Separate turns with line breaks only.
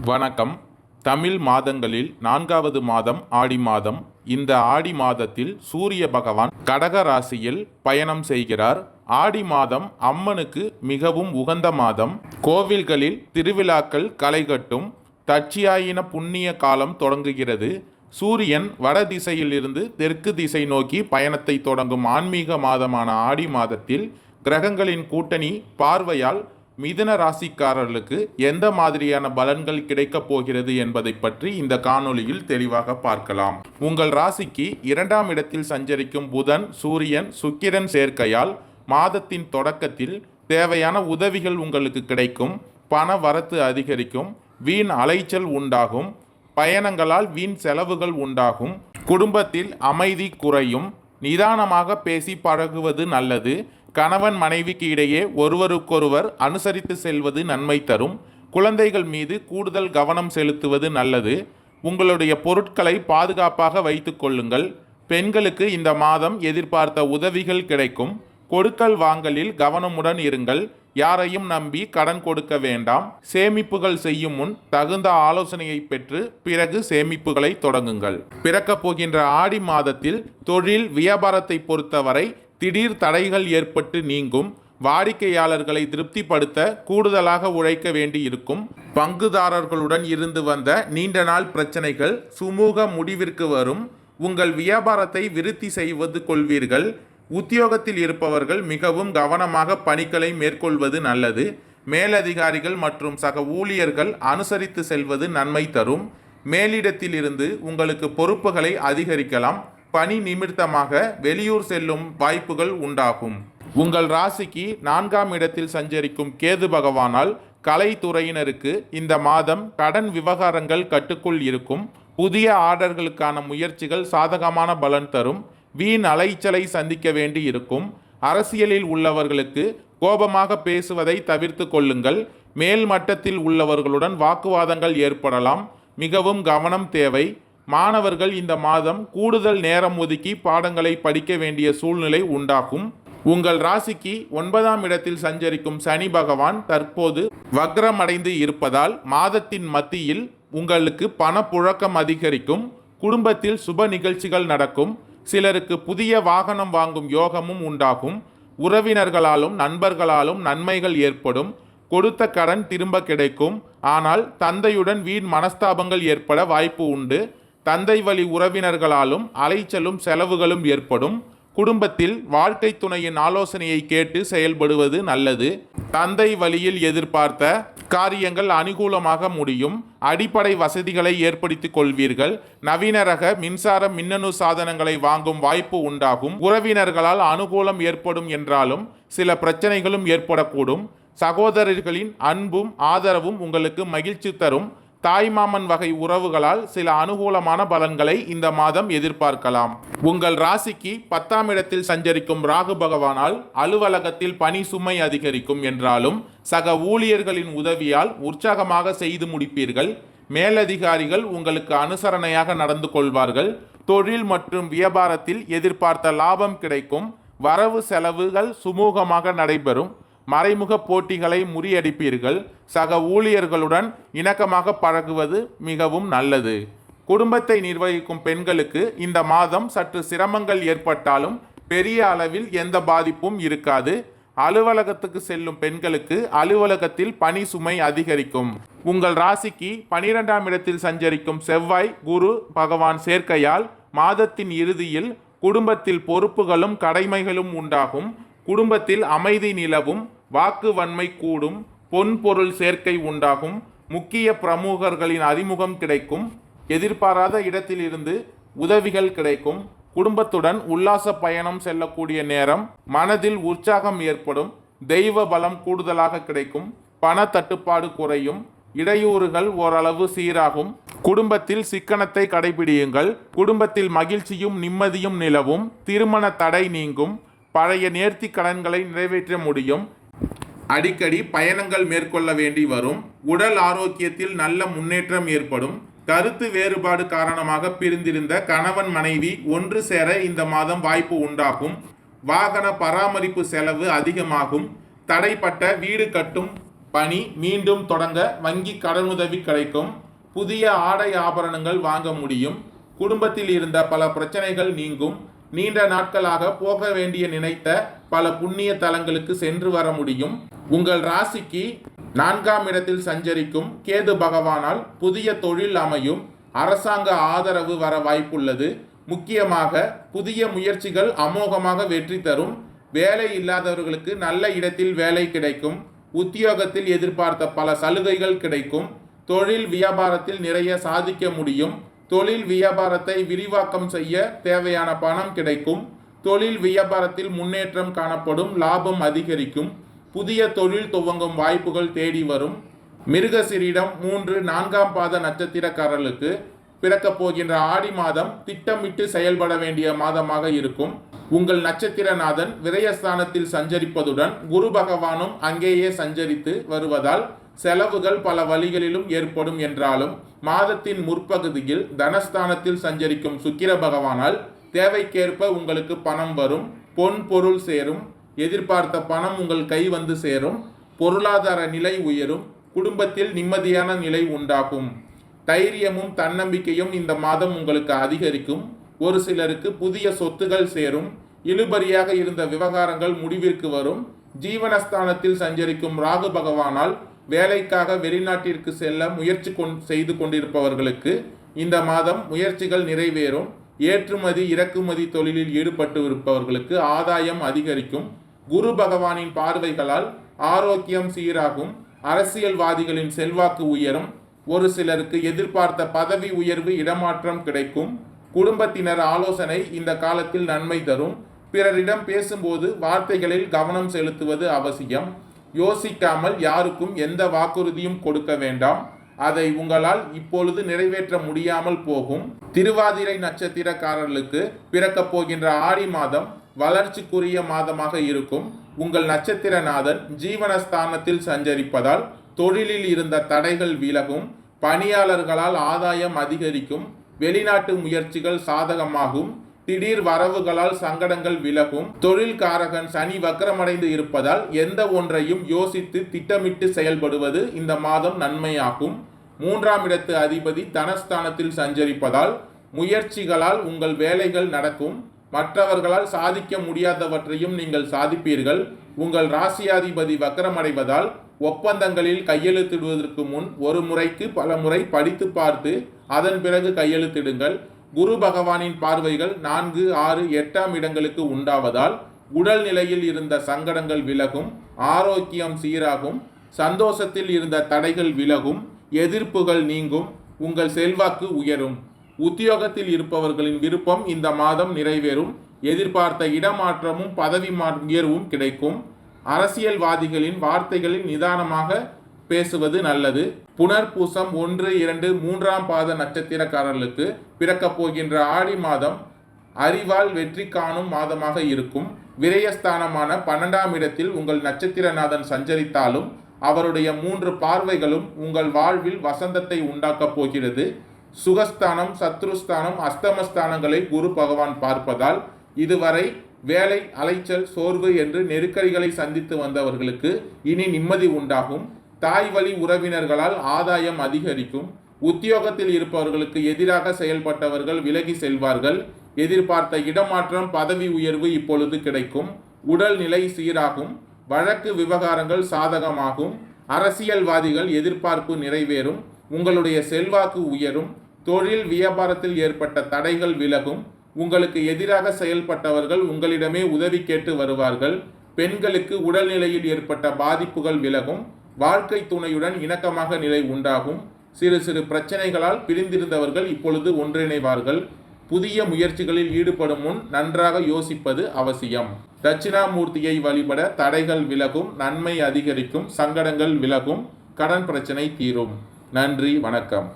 வணக்கம். தமிழ் மாதங்களில் 4வது மாதம் ஆடி மாதம். இந்த ஆடி மாதத்தில் சூரிய பகவான் கடக ராசியில் பயணம் செய்கிறார். ஆடி மாதம் அம்மனுக்கு மிகவும் உகந்த மாதம். கோவில்களில் திருவிழாக்கள் களைகட்டும். தட்சியாயின புண்ணிய காலம் தொடங்குகிறது. சூரியன் வட திசையில் இருந்து தெற்கு திசை நோக்கி பயணத்தை தொடங்கும் ஆன்மீக மாதமான ஆடி மாதத்தில் கிரகங்களின் கூட்டணி பார்வையால் மிதுன ராசிக்காரர்களுக்கு எந்த மாதிரியான பலன்கள் கிடைக்கப் போகிறது என்பதை பற்றி இந்த காணொளியில் தெளிவாக பார்க்கலாம். உங்கள் ராசிக்கு 2ஆம் இடத்தில் சஞ்சரிக்கும் புதன், சூரியன், சுக்கிரன் சேர்க்கையால் மாதத்தின் தொடக்கத்தில் தேவையான உதவிகள் உங்களுக்கு கிடைக்கும். பண வரத்து அதிகரிக்கும். வீண் அலைச்சல் உண்டாகும். பயணங்களால் வீண் செலவுகள் உண்டாகும். குடும்பத்தில் அமைதி குறையும். நிதானமாக பேசி பழகுவது நல்லது. கணவன் மனைவிக்கு இடையே ஒருவருக்கொருவர் அனுசரித்து செல்வது நன்மை தரும். குழந்தைகள் மீது கூடுதல் கவனம் செலுத்துவது நல்லது. உங்களுடைய பொருட்களை பாதுகாப்பாக வைத்துக் கொள்ளுங்கள். பெண்களுக்கு இந்த மாதம் எதிர்பார்த்த உதவிகள் கிடைக்கும். கொடுக்கல் வாங்கலில் கவனமுடன் இருங்கள். யாரையும் நம்பி கடன் கொடுக்க வேண்டாம். சேமிப்புகள் செய்யும் முன் தகுந்த ஆலோசனையை பெற்று பிறகு சேமிப்புகளை தொடங்குங்கள். பிறக்கப் போகின்ற ஆடி மாதத்தில் தொழில் வியாபாரத்தை பொறுத்தவரை திடீர் தடைகள் ஏற்பட்டு நீங்கும். வாடிக்கையாளர்களை திருப்திப்படுத்த கூடுதலாக உழைக்க வேண்டி இருக்கும். பங்குதாரர்களுடன் இருந்து வந்த நீண்ட நாள் பிரச்சனைகள் சுமூக முடிவிற்கு வரும். உங்கள் வியாபாரத்தை விருத்தி செய்வது கொள்வீர்கள். உத்தியோகத்தில் இருப்பவர்கள் மிகவும் கவனமாக பணிகளை மேற்கொள்வது நல்லது. மேலதிகாரிகள் மற்றும் சக ஊழியர்கள் அனுசரித்து செல்வது நன்மை தரும். மேலிடத்தில் இருந்து உங்களுக்கு பொறுப்புகளை அதிகரிக்கலாம். பணி நிமித்தமாக வெளியூர் செல்லும் வாய்ப்புகள் உண்டாகும். உங்கள் ராசிக்கு 4ஆம் இடத்தில் சஞ்சரிக்கும் கேது பகவானால் கலைத்துறையினருக்கு இந்த மாதம் கடன் விவகாரங்கள் கட்டுக்குள் இருக்கும். புதிய ஆர்டர்களுக்கான முயற்சிகள் சாதகமான பலன் தரும். வீண் அலைச்சலை சந்திக்க வேண்டி இருக்கும். அரசியலில் உள்ளவர்களுக்கு கோபமாக பேசுவதை தவிர்த்து கொள்ளுங்கள். மேல் மட்டத்தில் உள்ளவர்களுடன் வாக்குவாதங்கள் ஏற்படலாம். மிகவும் கவனம் தேவை. மாணவர்கள் இந்த மாதம் கூடுதல் நேரம் ஒதுக்கி பாடங்களை படிக்க வேண்டிய சூழ்நிலை உண்டாகும். உங்கள் ராசிக்கு 9ஆம் இடத்தில் சஞ்சரிக்கும் சனி பகவான் தற்போது வக்ரமடைந்து இருப்பதால் மாதத்தின் மத்தியில் உங்களுக்கு பணப்புழக்கம் அதிகரிக்கும். குடும்பத்தில் சுப நிகழ்ச்சிகள் நடக்கும். சிலருக்கு புதிய வாகனம் வாங்கும் யோகமும் உண்டாகும். உறவினர்களாலும் நண்பர்களாலும் நன்மைகள் ஏற்படும். கொடுத்த கடன் திரும்ப கிடைக்கும். ஆனால் தந்தையுடன் வீண் மனஸ்தாபங்கள் ஏற்பட வாய்ப்பு உண்டு. தந்தை வழி உறவினர்களாலும் அலைச்சலும் செலவுகளும் ஏற்படும். குடும்பத்தில் வாழ்க்கை துணையின் ஆலோசனையை கேட்டு செயல்படுவது நல்லது. தந்தை வழியில் எதிர்பார்த்த காரியங்கள் அனுகூலமாக முடியும். அடிப்படை வசதிகளை ஏற்படுத்திக் கொள்வீர்கள். நவீன ரக மின்சார மின்னணு சாதனங்களை வாங்கும் வாய்ப்பு உண்டாகும். உறவினர்களால் அனுகூலம் ஏற்படும் என்றாலும் சில பிரச்சனைகளும் ஏற்படக்கூடும். சகோதரர்களின் அன்பும் ஆதரவும் உங்களுக்கு மகிழ்ச்சி தரும். தாய்மாமன் வகை உறவுகளால் சில அனுகூலமான பலன்களை இந்த மாதம் எதிர்பார்க்கலாம். உங்கள் ராசிக்கு 10ஆம் இடத்தில் சஞ்சரிக்கும் ராகு பகவானால் அலுவலகத்தில் பணி சுமை அதிகரிக்கும் என்றாலும் சக ஊழியர்களின் உதவியால் உற்சாகமாக செய்து முடிப்பீர்கள். மேலதிகாரிகள் உங்களுக்கு அனுசரணையாக நடந்து கொள்வார்கள். தொழில் மற்றும் வியாபாரத்தில் எதிர்பார்த்த லாபம் கிடைக்கும். வரவு செலவுகள் சுமூகமாக நடைபெறும். மறைமுக போட்டிகளை முறியடிப்பீர்கள். சக ஊழியர்களுடன் இணக்கமாக பழகுவது மிகவும் நல்லது. குடும்பத்தை நிர்வகிக்கும் பெண்களுக்கு இந்த மாதம் சற்று சிரமங்கள் ஏற்பட்டாலும் பெரிய அளவில் எந்த பாதிப்பும் இருக்காது. அலுவலகத்துக்கு செல்லும் பெண்களுக்கு அலுவலகத்தில் பணி சுமை அதிகரிக்கும். உங்கள் ராசிக்கு 12ஆம் இடத்தில் சஞ்சரிக்கும் செவ்வாய் குரு பகவான் சேர்க்கையால் மாதத்தின் இறுதியில் குடும்பத்தில் பொறுப்புகளும் கடமைகளும் உண்டாகும். குடும்பத்தில் அமைதி நிலவும். வாக்கு வன்மை கூடும். பொன் பொருள் சேர்க்கை உண்டாகும். முக்கிய பிரமுகர்களின் அறிமுகம் கிடைக்கும். எதிர்பாராத இடத்திலிருந்து உதவிகள் கிடைக்கும். குடும்பத்துடன் உல்லாச பயணம் செல்லக்கூடிய நேரம். மனதில் உற்சாகம் ஏற்படும். தெய்வ பலம் கூடுதலாக கிடைக்கும். பண தட்டுப்பாடு குறையும். இடையூறுகள் ஓரளவு சீராகும். குடும்பத்தில் சிக்கனத்தை கடைபிடியுங்கள். குடும்பத்தில் மகிழ்ச்சியும் நிம்மதியும் நிலவும். திருமண தடை நீங்கும். பழைய நேர்த்தி கடன்களை நிறைவேற்ற முடியும். அடிக்கடி பயணங்கள் மேற்கொள்ள வேண்டி வரும். உடல் ஆரோக்கியத்தில் நல்ல முன்னேற்றம் ஏற்படும். கருத்து வேறுபாடு காரணமாக பிரிந்திருந்த கணவன் மனைவி ஒன்று சேர இந்த மாதம் வாய்ப்பு உண்டாகும். வாகன பராமரிப்பு செலவு அதிகமாகும். தடைப்பட்ட வீடு கட்டும் பணி மீண்டும் தொடங்க வங்கி கடனுதவி கிடைக்கும். புதிய ஆடை ஆபரணங்கள் வாங்க முடியும். குடும்பத்தில் இருந்த பல பிரச்சனைகள் நீங்கும். நீண்ட நாட்களாக போக வேண்டிய நினைத்த பல புண்ணிய தலங்களுக்கு சென்று வர முடியும். உங்கள் ராசிக்கு 4ஆம் இடத்தில் சஞ்சரிக்கும் கேது பகவானால் புதிய தொழில் அமையும். அரசாங்க ஆதரவு வர வாய்ப்புள்ளது. முக்கியமாக புதிய முயற்சிகள் அமோகமாக வெற்றி தரும். வேலை இல்லாதவர்களுக்கு நல்ல இடத்தில் வேலை கிடைக்கும். உத்தியோகத்தில் எதிர்பார்த்த பல சலுகைகள் கிடைக்கும். தொழில் வியாபாரத்தில் நிறைய சாதிக்க முடியும். தொழில் வியாபாரத்தை விரிவாக்கம் செய்ய தேவையான பணம் கிடைக்கும். தொழில் வியாபாரத்தில் முன்னேற்றம் காணப்படும். லாபம் அதிகரிக்கும். புதிய தொழில் துவங்கும் வாய்ப்புகள் தேடி வரும். மிருகசீரிடம் 3, 4ஆம் பாத நட்சத்திரக்காரர்களுக்கு பிறக்கப் போகின்ற ஆடி மாதம் திட்டமிட்டு செயல்பட வேண்டிய மாதமாக இருக்கும். உங்கள் நட்சத்திரநாதன் விரயஸ்தானத்தில் சஞ்சரிப்பதுடன் குரு பகவானும் அங்கேயே சஞ்சரித்து வருவதால் செலவுகள் பல வழிகளிலும் ஏற்படும் என்றாலும் மாதத்தின் முற்பகுதியில் தனஸ்தானத்தில் சஞ்சரிக்கும் சுக்கிர பகவானால் தேவைக்கேற்ப உங்களுக்கு பணம் வரும். பொன் பொருள் சேரும். எதிர்பார்த்த பணம் உங்கள் கை வந்து சேரும். பொருளாதார நிலை உயரும். குடும்பத்தில் நிம்மதியான நிலை உண்டாகும். தைரியமும் தன்னம்பிக்கையும் இந்த மாதம் உங்களுக்கு அதிகரிக்கும். ஒரு சிலருக்கு புதிய சொத்துகள் சேரும். இழுபறியாக இருந்த விவகாரங்கள் முடிவிற்கு வரும். ஜீவனஸ்தானத்தில் சஞ்சரிக்கும் ராகு பகவானால் வேலைக்காக வெளிநாட்டிற்கு செல்ல முயற்சி செய்து கொண்டிருப்பவர்களுக்கு இந்த மாதம் முயற்சிகள் நிறைவேறும். ஏற்றுமதி இறக்குமதி தொழிலில் ஈடுபட்டு இருப்பவர்களுக்கு ஆதாயம் அதிகரிக்கும். குரு பகவானின் பார்வைகளால் ஆரோக்கியம் சீராகும். அரசியல்வாதிகளின் செல்வாக்கு உயரும். ஒரு சிலருக்கு எதிர்பார்த்த பதவி உயர்வு இடமாற்றம் கிடைக்கும். குடும்பத்தினர் ஆலோசனை இந்த காலத்தில் நன்மை தரும். பிறரிடம் பேசும்போது வார்த்தைகளில் கவனம் செலுத்துவது அவசியம். யோசிக்காமல் யாருக்கும் எந்த வாக்குறுதியும் கொடுக்க வேண்டாம். அதை உங்களால் இப்பொழுது நிறைவேற்ற முடியாமல் போகும். திருவாதிரை நட்சத்திரக்காரர்களுக்கு பிறக்கப் போகின்ற ஆடி மாதம் வளர்ச்சிக்குரிய மாதமாக இருக்கும். உங்கள் நட்சத்திரநாதன் ஜீவனஸ்தானத்தில் சஞ்சரிப்பதால் தொழிலில் இருந்த தடைகள் விலகும். பணியாளர்களால் ஆதாயம் அதிகரிக்கும். வெளிநாட்டு முயற்சிகள் சாதகமாகும். திடீர் வரவுகளால் சங்கடங்கள் விலகும். தொழில்காரகன் சனி வக்ரமடைந்து இருப்பதால் எந்த ஒன்றையும் யோசித்து திட்டமிட்டு செயல்படுவது இந்த மாதம் நன்மையாகும். 3ஆம் இடத்து அதிபதி தனஸ்தானத்தில் சஞ்சரிப்பதால் முயற்சிகளால் உங்கள் வேலைகள் நடக்கும். மற்றவர்களால் சாதிக்க முடியாதவற்றையும் நீங்கள் சாதிப்பீர்கள். உங்கள் ராசியாதிபதி வக்ரமடைவதால் ஒப்பந்தங்களில் கையெழுத்திடுவதற்கு முன் ஒரு முறைக்கு பல முறை படித்து பார்த்து அதன் பிறகு கையெழுத்திடுங்கள். குரு பகவானின் பார்வைகள் 4, 6, 8ஆம் இடங்களுக்கு உண்டாவதால் உடல் நிலையில் இருந்த சங்கடங்கள் விலகும். ஆரோக்கியம் சீராகும். சந்தோஷத்தில் இருந்த தடைகள் விலகும். எதிர்ப்புகள் நீங்கும். உங்கள் செல்வாக்கு உயரும். உத்தியோகத்தில் இருப்பவர்களின் விருப்பம் இந்த மாதம் நிறைவேறும். எதிர்பார்த்த இடமாற்றமும் பதவி உயர்வும் கிடைக்கும். அரசியல்வாதிகளின் வார்த்தைகளில் நிதானமாக பேசுவது நல்லது. புனர்பூசம் 1, 2, 3ஆம் பாத நட்சத்திரக்காரர்களுக்கு பிறக்கப் போகின்ற ஆடி மாதம் அறிவால் வெற்றி காணும் மாதமாக இருக்கும். விரயஸ்தானமான 12ஆம் இடத்தில் உங்கள் நட்சத்திரநாதன் சஞ்சரித்தாலும் அவருடைய 3 பார்வைகளும் உங்கள் வாழ்வில் வசந்தத்தை உண்டாக்கப் போகிறது. சுகஸ்தானம், சத்ருஸ்தானம், அஸ்தமஸ்தானங்களை குரு பகவான் பார்ப்பதால் இதுவரை வேலை அலைச்சல், சோர்வு என்று நெருக்கடிகளை சந்தித்து வந்தவர்களுக்கு இனி நிம்மதி உண்டாகும். தாய் வழி உறவினர்களால் ஆதாயம் அதிகரிக்கும். உத்தியோகத்தில் இருப்பவர்களுக்கு எதிராக செயல்பட்டவர்கள் விலகி செல்வார்கள். எதிர்பார்த்த இடமாற்றம், பதவி உயர்வு இப்பொழுது கிடைக்கும். உடல் நிலை சீராகும். வழக்கு விவகாரங்கள் சாதகமாகும். அரசியல்வாதிகள் எதிர்பார்ப்பு நிறைவேறும். உங்களுடைய செல்வாக்கு உயரும். தொழில் வியாபாரத்தில் ஏற்பட்ட தடைகள் விலகும். உங்களுக்கு எதிராக செயல்பட்டவர்கள் உங்களிடமே உதவி கேட்டு வருவார்கள். பெண்களுக்கு உடல்நிலையில் ஏற்பட்ட பாதிப்புகள் விலகும். வாழ்க்கை துணையுடன் இணக்கமாக நிலை உண்டாகும். சிறு சிறு பிரச்சனைகளால் பிரிந்திருந்தவர்கள் இப்பொழுது ஒன்றிணைவார்கள். புதிய முயற்சிகளில் ஈடுபடும் முன் நன்றாக யோசிப்பது அவசியம். தட்சிணாமூர்த்தியை வழிபட தடைகள் விலகும். நன்மை அதிகரிக்கும். சங்கடங்கள் விலகும். கடன் பிரச்சனை தீரும். நன்றி, வணக்கம்.